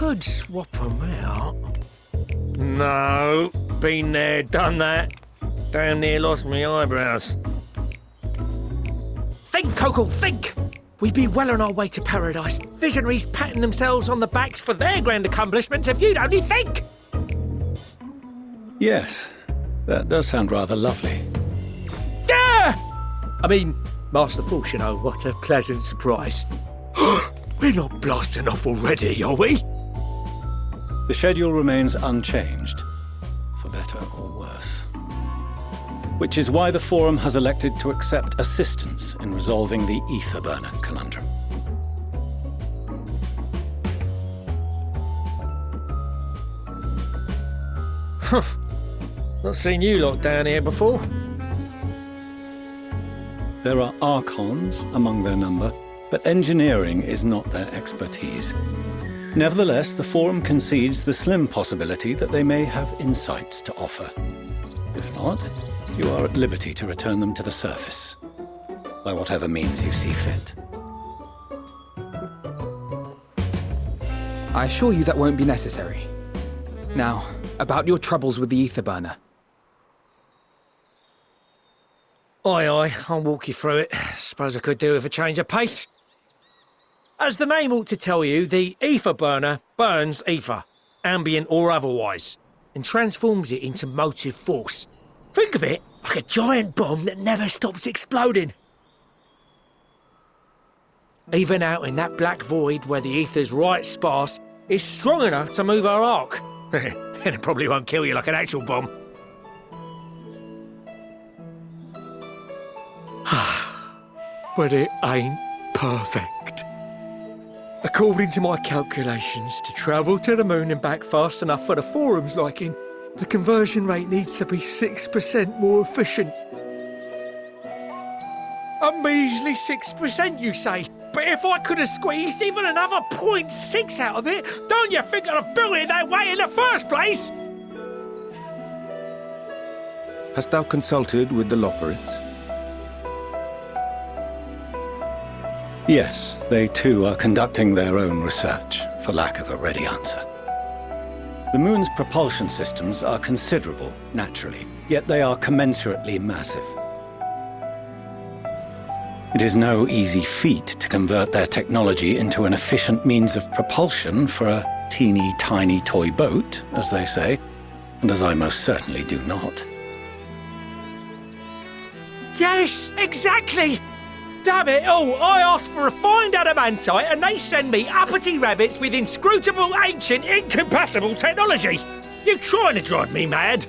could swap them out. No, been there, done that. Damn near lost my eyebrows. Think, Coco, think! We'd be well on our way to paradise. Visionaries patting themselves on the backs for their grand accomplishments if you'd only think! Yes, that does sound rather lovely. Yeah! I mean, Master Force, you know, what a pleasant surprise. We're not blasting off already, are we? The schedule remains unchanged, for better or worse. Which is why the Forum has elected to accept assistance in resolving the ether burner conundrum. Huh. Not seen you lot down here before. There are Archons among their number, but engineering is not their expertise. Nevertheless, the Forum concedes the slim possibility that they may have insights to offer. If not, you are at liberty to return them to the surface, by whatever means you see fit. I assure you that won't be necessary. Now, about your troubles with the ether burner. Aye, aye, I'll walk you through it. Suppose I could do with a change of pace. As the name ought to tell you, the ether burner burns ether, ambient or otherwise, and transforms it into motive force. Think of it like a giant bomb that never stops exploding. Even out in that black void where the ether's right sparse, it's strong enough to move our arc. And it probably won't kill you like an actual bomb. But it ain't perfect. According to my calculations, to travel to the moon and back fast enough for the Forum's liking, the conversion rate needs to be 6% more efficient. A measly 6%, you say? But if I could have squeezed even another 0.6 out of it, don't you think I'd have built it that way in the first place? Hast thou consulted with the Loperids? Yes, they too are conducting their own research, for lack of a ready answer. The moon's propulsion systems are considerable, naturally, yet they are commensurately massive. It is no easy feat to convert their technology into an efficient means of propulsion for a teeny tiny toy boat, as they say, and as I most certainly do not. Yes, exactly! Damn it all, I asked for refined adamantite and they send me uppity rabbits with inscrutable, ancient, incompatible technology! You're trying to drive me mad!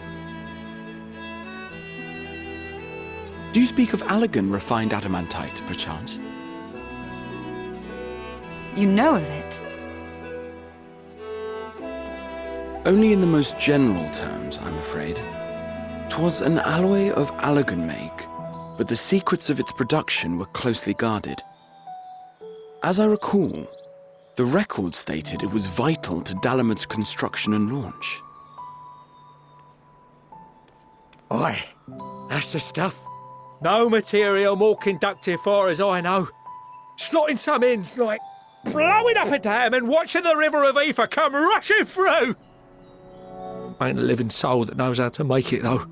Do you speak of Allegan refined adamantite, perchance? You know of it? Only in the most general terms, I'm afraid. 'Twas an alloy of Allegan make, but the secrets of its production were closely guarded. As I recall, the record stated it was vital to Dalamud's construction and launch. Aye, that's the stuff. No material more conductive far as I know. Slotting some ends like blowing up a dam and watching the river of ether come rushing through. Ain't a living soul that knows how to make it though.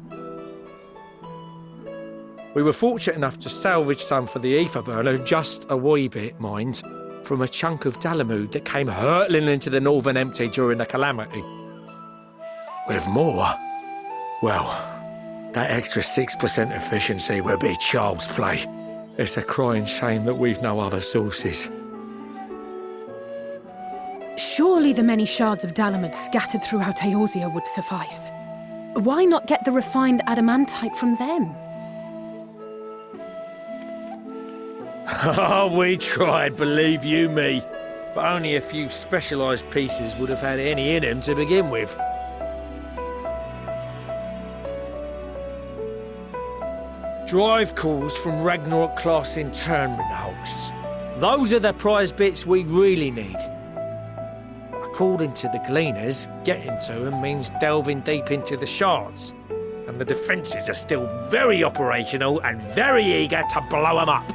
We were fortunate enough to salvage some for the ether burner, just a wee bit, mind, from a chunk of Dalamud that came hurtling into the northern empty during the calamity. With more, well, that extra 6% efficiency will be child's play. It's a crying shame that we've no other sources. Surely the many shards of Dalamud scattered throughout Eorzea would suffice. Why not get the refined adamantite from them? Oh, we tried, believe you me. But only a few specialised pieces would have had any in them to begin with. Drive calls from Ragnarok-class internment hulks. Those are the prize bits we really need. According to the Gleaners, getting to them means delving deep into the shards, and the defences are still very operational and very eager to blow them up.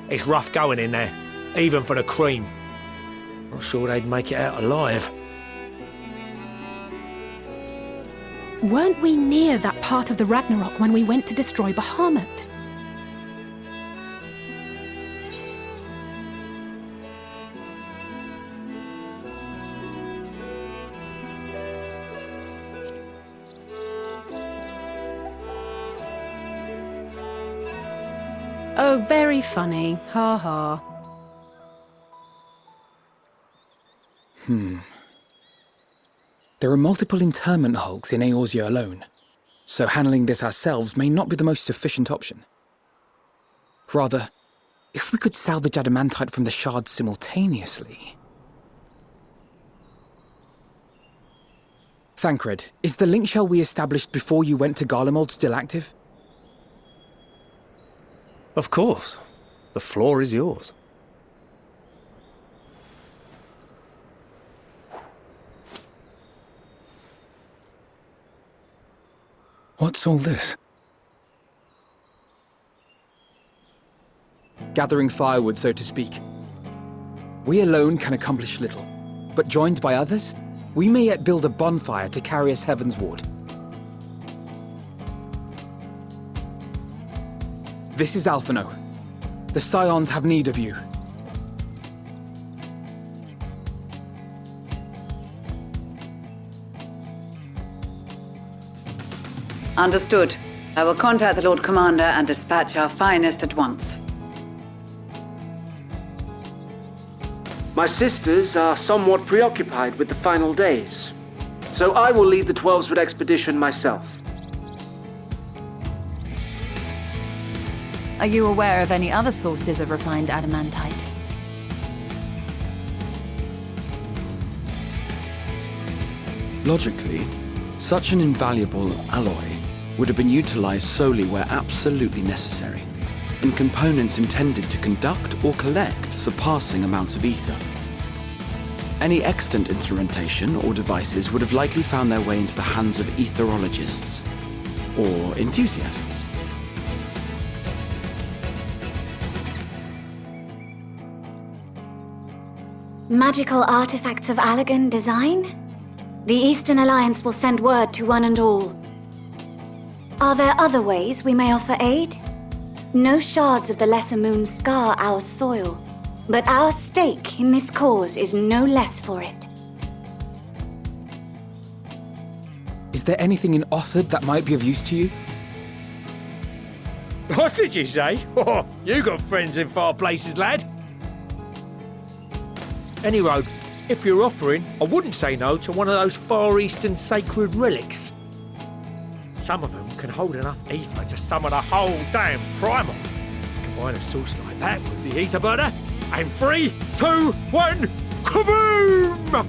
It's rough going in there, even for the cream. Not sure they'd make it out alive. Weren't we near that part of the Ragnarok when we went to destroy Bahamut? Oh, very funny. Ha ha. There are multiple internment hulks in Eorzea alone, so handling this ourselves may not be the most efficient option. Rather, if we could salvage adamantite from the shards simultaneously... Thancred, is the link shell we established before you went to Garlemald still active? Of course. The floor is yours. What's all this? Gathering firewood, so to speak. We alone can accomplish little, but joined by others, we may yet build a bonfire to carry us heavensward. This is Alphino. The Scions have need of you. Understood. I will contact the Lord Commander and dispatch our finest at once. My sisters are somewhat preoccupied with the final days, so I will lead the 12-Sword expedition myself. Are you aware of any other sources of refined adamantite? Logically, such an invaluable alloy would have been utilized solely where absolutely necessary, in components intended to conduct or collect surpassing amounts of ether. Any extant instrumentation or devices would have likely found their way into the hands of etherologists, or enthusiasts. Magical artifacts of Allagan design? The Eastern Alliance will send word to one and all. Are there other ways we may offer aid? No shards of the Lesser Moon scar our soil, but our stake in this cause is no less for it. Is there anything in Othard that might be of use to you? What did you say? Oh, you got friends in far places, lad. Any road, if you're offering, I wouldn't say no to one of those Far Eastern sacred relics. Some of them can hold enough ether to summon a whole damn primal. Combine a source like that with the ether burner, and 3, 2, 1, kaboom!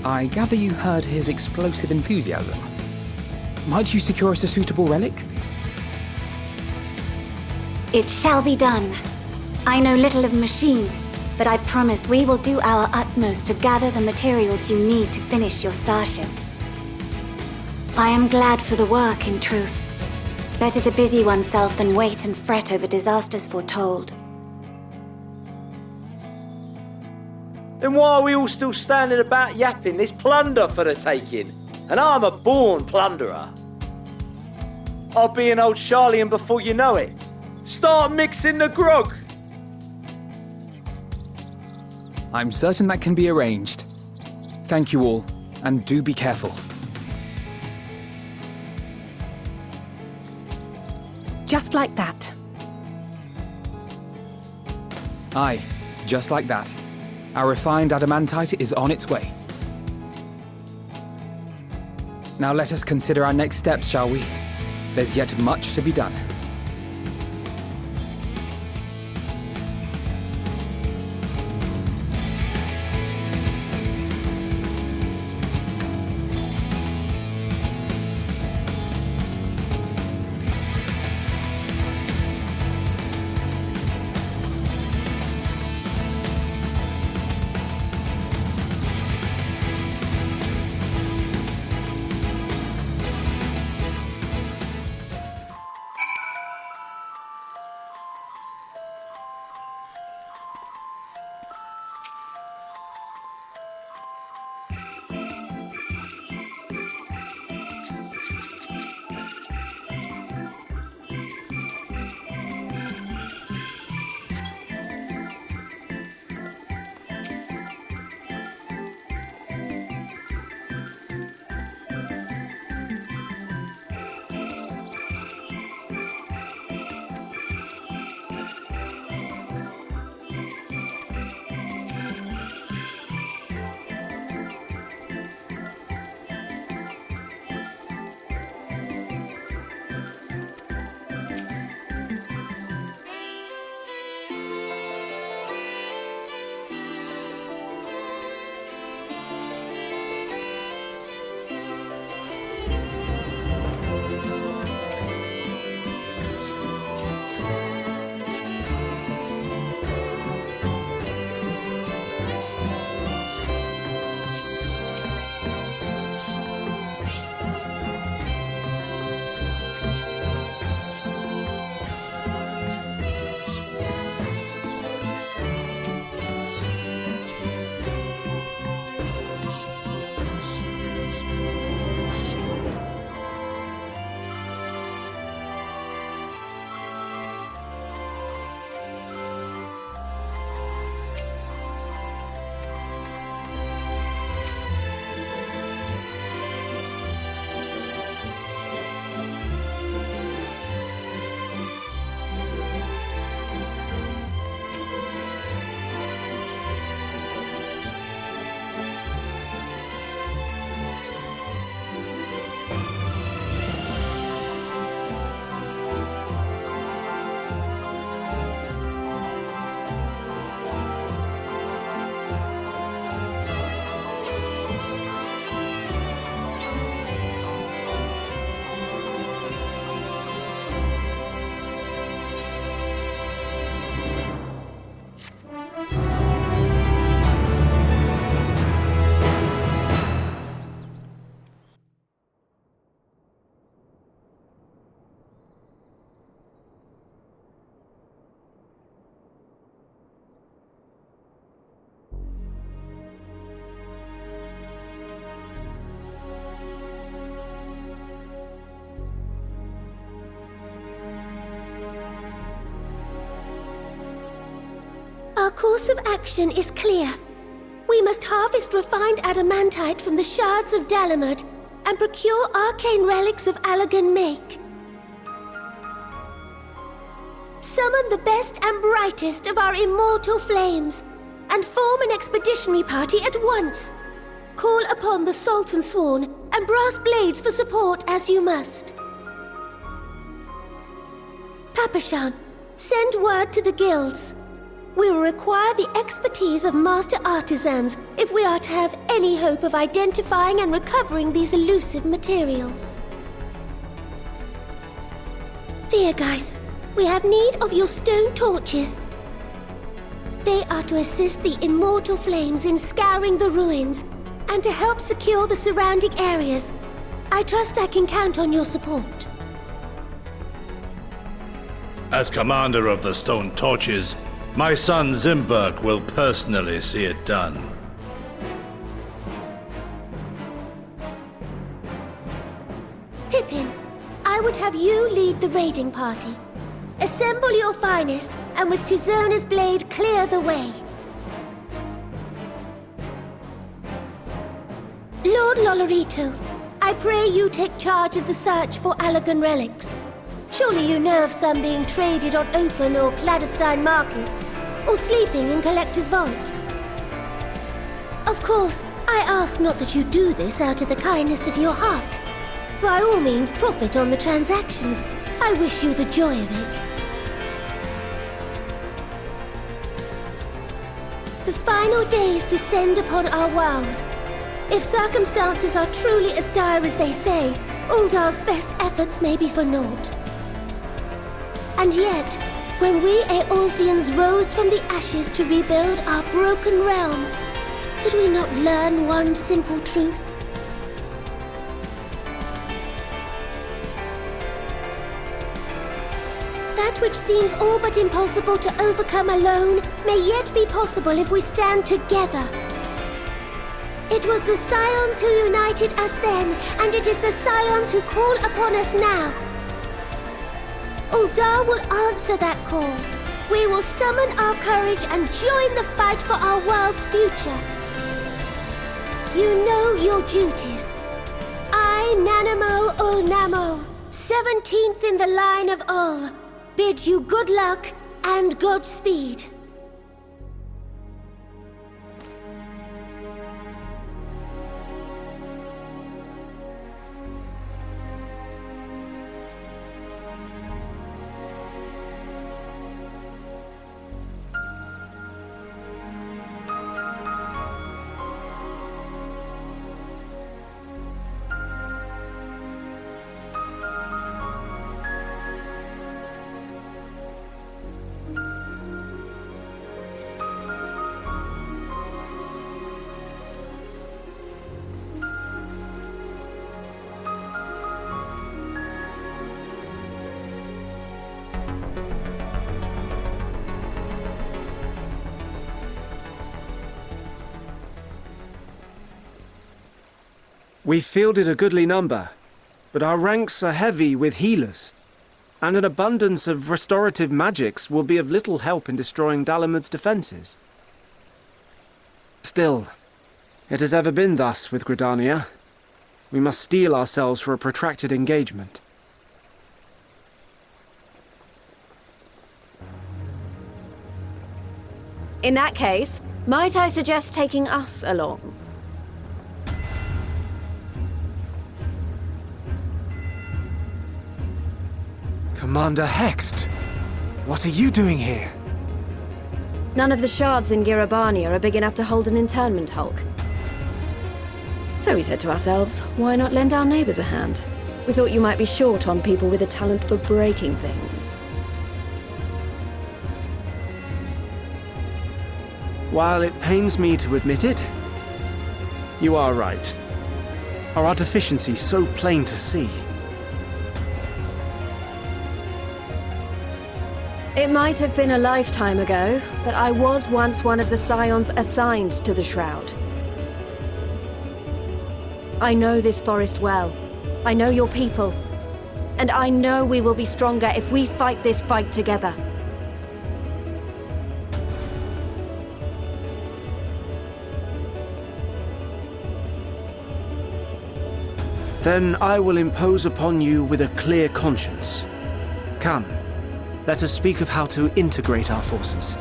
I gather you heard his explosive enthusiasm. Might you secure us a suitable relic? It shall be done. I know little of machines, but I promise we will do our utmost to gather the materials you need to finish your starship. I am glad for the work, in truth. Better to busy oneself than wait and fret over disasters foretold. Then why are we all still standing about yapping? There's plunder for the taking, and I'm a born plunderer. I'll be an old Charlian before you know it. Start mixing the grog. I'm certain that can be arranged. Thank you all, and do be careful. Just like that. Aye, just like that. Our refined adamantite is on its way. Now let us consider our next steps, shall we? There's yet much to be done. Our course of action is clear. We must harvest refined adamantite from the shards of Dalamud and procure arcane relics of Allagan make. Summon the best and brightest of our immortal flames and form an expeditionary party at once. Call upon the Sultan Sworn and Brass Blades for support as you must. Papashan, send word to the guilds. We will require the expertise of master artisans if we are to have any hope of identifying and recovering these elusive materials. Theurgeist, we have need of your stone torches. They are to assist the immortal flames in scouring the ruins and to help secure the surrounding areas. I trust I can count on your support. As commander of the Stone Torches, my son Zimberg will personally see it done. Pippin, I would have you lead the raiding party. Assemble your finest, and with Tizona's blade, clear the way. Lord Lolorito, I pray you take charge of the search for Allagan relics. Surely you know of some being traded on open or clandestine markets, or sleeping in collectors' vaults. Of course, I ask not that you do this out of the kindness of your heart. By all means, profit on the transactions. I wish you the joy of it. The final days descend upon our world. If circumstances are truly as dire as they say, Uldar's best efforts may be for naught. And yet, when we Eorzeans rose from the ashes to rebuild our broken realm, did we not learn one simple truth? That which seems all but impossible to overcome alone may yet be possible if we stand together. It was the Scions who united us then, and it is the Scions who call upon us now. Uldar will answer that call. We will summon our courage and join the fight for our world's future. You know your duties. I, Nanamo Ulnamo, 17th in the line of Ul, bid you good luck and Godspeed. We've fielded a goodly number, but our ranks are heavy with healers, and an abundance of restorative magics will be of little help in destroying Dalamud's defenses. Still, it has ever been thus with Gridania. We must steel ourselves for a protracted engagement. In that case, might I suggest taking us along? Commander Hext, what are you doing here? None of the shards in Girabania are big enough to hold an internment hulk. So we said to ourselves, why not lend our neighbors a hand? We thought you might be short on people with a talent for breaking things. While it pains me to admit it, you are right. Our artificiency so plain to see. It might have been a lifetime ago, but I was once one of the Scions assigned to the Shroud. I know this forest well. I know your people. And I know we will be stronger if we fight this fight together. Then I will impose upon you with a clear conscience. Come, let us speak of how to integrate our forces.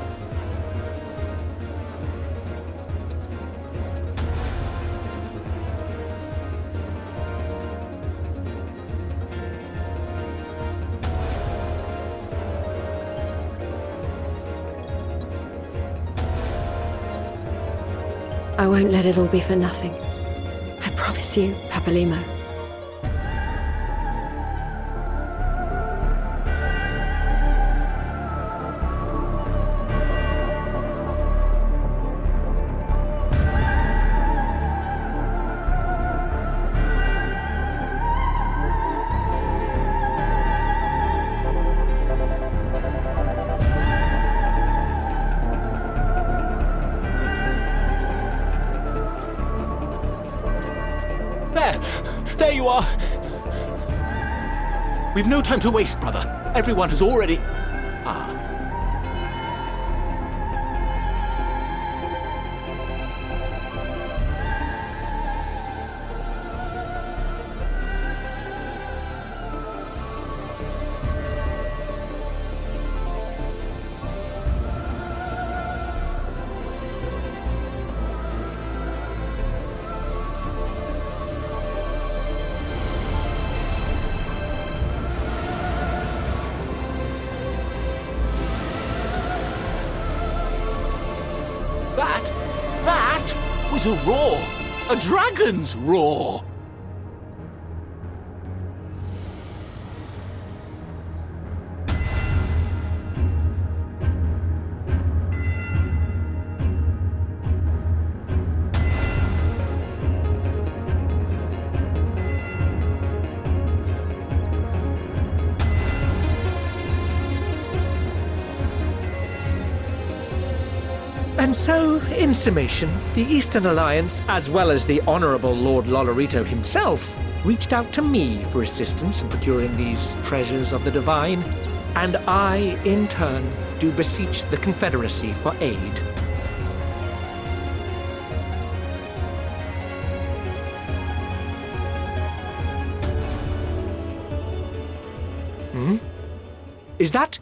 I won't let it all be for nothing. I promise you, Papalimo. There you are! We've no time to waste, brother. Everyone has already... That was a roar! A dragon's roar! And so, in summation, the Eastern Alliance, as well as the Honourable Lord Lolorito himself, reached out to me for assistance in procuring these treasures of the divine, and I, in turn, do beseech the Confederacy for aid. Is that...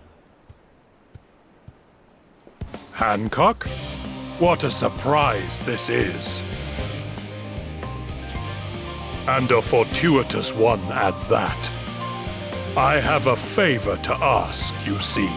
Hancock? What a surprise this is. And a fortuitous one at that. I have a favor to ask, you see.